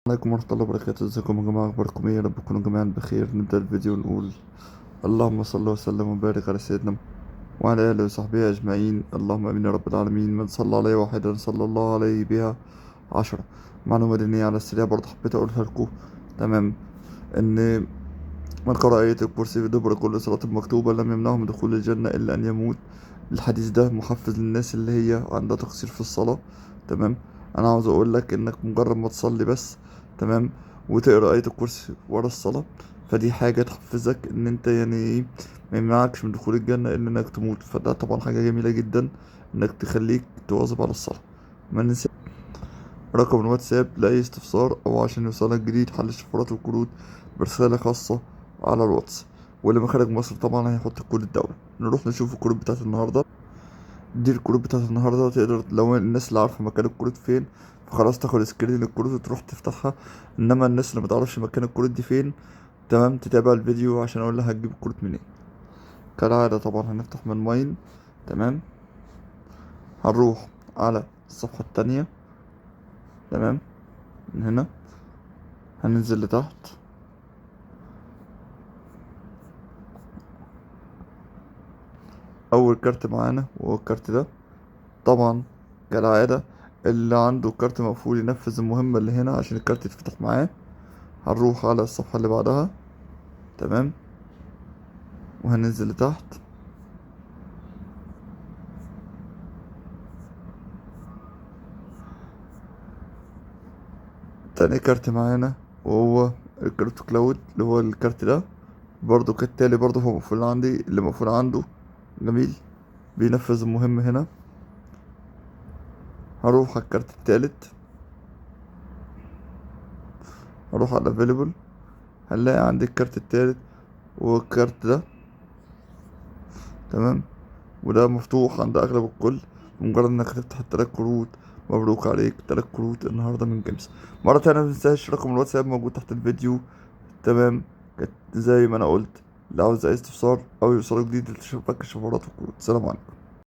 عليكم ورحمة الله وبركاته. ازيكم يا جماعة؟ اخباركم ايه؟ يا رب تكونوا جميعا بخير. نبدأ الفيديو ونقول اللهم صل وسلم وبارك على سيدنا محمد وعلى آله وصحبه أجمعين. اللهم آمين يا رب العالمين. من صلى عليه واحدا صلى الله عليه بها عشرة. معلومة دينية على السريع برضه حبيت أقولها لكم. تمام. إن من قرأ آية الكرسي في دبر كل صلاة مكتوبة لم يمنعه من دخول الجنة إلا أن يموت. الحديث ده محفز للناس اللي هي عندها تقصير في الصلاة. تمام. أنا عاوز أقول لك إنك مجرد ما تصلي بس، تمام، وتقرأ آية الكرسي ورا الصلاة، فدي حاجة تحفزك إن أنت يعني إيه، ما يمنعكش من دخول الجنة إلا إنك تموت. فده طبعا حاجة جميلة جدا إنك تخليك تواظب على الصلاة. ما ننسى رقم الواتساب لأي استفسار أو عشان يوصلك جديد حل الشفرات والكروت برسالة خاصة على الواتس. واللي من خارج مصر طبعا هيحط الكود الدولي. نروح نشوف الكروت بتاعت النهاردة. دي الكروت بتاعت النهاردة. تقدر لو الناس اللي عارفة مكان الكروت فين فخلاص تاخد سكرين الكروت وتروح تفتحها. انما الناس اللي متعرفش مكان الكروت دي فين، تمام، تتابع الفيديو عشان اقول لها هتجيب الكروت منين. كالعادة طبعا هنفتح من ماين. تمام. هنروح على الصفحة التانية. تمام. من هنا هننزل لتحت. اول كارت معانا وهو الكارت ده. طبعا كالعادة اللي عنده كارت مقفول ينفذ المهمة اللي هنا عشان الكارت يتفتح معاه. هنروح على الصفحة اللي بعدها. تمام. وهننزل لتحت. تاني كارت معانا وهو الكارت كلاود اللي هو الكارت ده. برضو كالتالي برضو هو مقفول عندي، اللي مقفول عنده جميل بينفذ المهمة هنا. هروح على الكارت التالت. هروح على available. هنلاقي عندي الكارت التالت والكارت ده. تمام. وده مفتوح عند أغلب الكل. بمجرد إنك هتفتح التلات كروت مبروك عليك، تلات كروت النهاردة من جيمس. مرة تانية متنساش رقم الواتساب موجود تحت الفيديو. تمام. كانت زي ما أنا قلت، اللي عاوز أي استفسار أو يوصلك جديد لتشوفك الشفرات والكروت. سلام عليكم.